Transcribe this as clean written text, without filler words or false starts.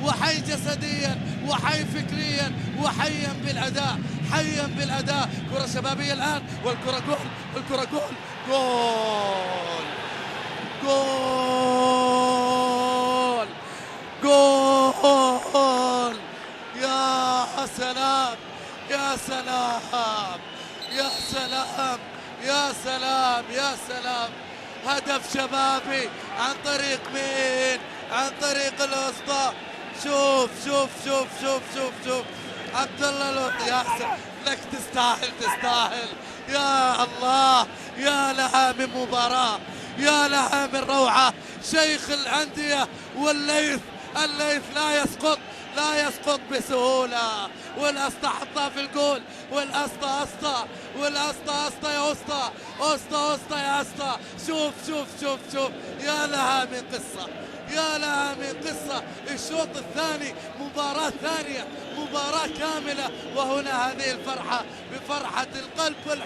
وحي جسديا وحي فكريا وحيا بالأداء، حيا بالأداء. كرة شبابية الآن والكرة جول، والكرة جول، جول جول جول. يا سلام يا سلام يا سلام يا سلام يا سلام. هدف شبابي عن طريق مين؟ عن طريق الأسطى. شوف شوف شوف شوف شوف شوف عبد الله يا لك تستاهل تستاهل. يا الله يا لها من مباراة، يا لها من روعة. شيخ الأندية والليث، الليث لا يسقط، لا يسقط بسهولة. والأسطى حطها في الجول، والأسطى أسطى، والأسطى أسطى يا أسطى، أسطى أسطى يا أسطى. شوف شوف شوف شوف، يا لها من قصة، يا لها من قصة. الشوط الثاني مباراة ثانية، مباراة كاملة. وهنا هذه الفرحة بفرحة القلب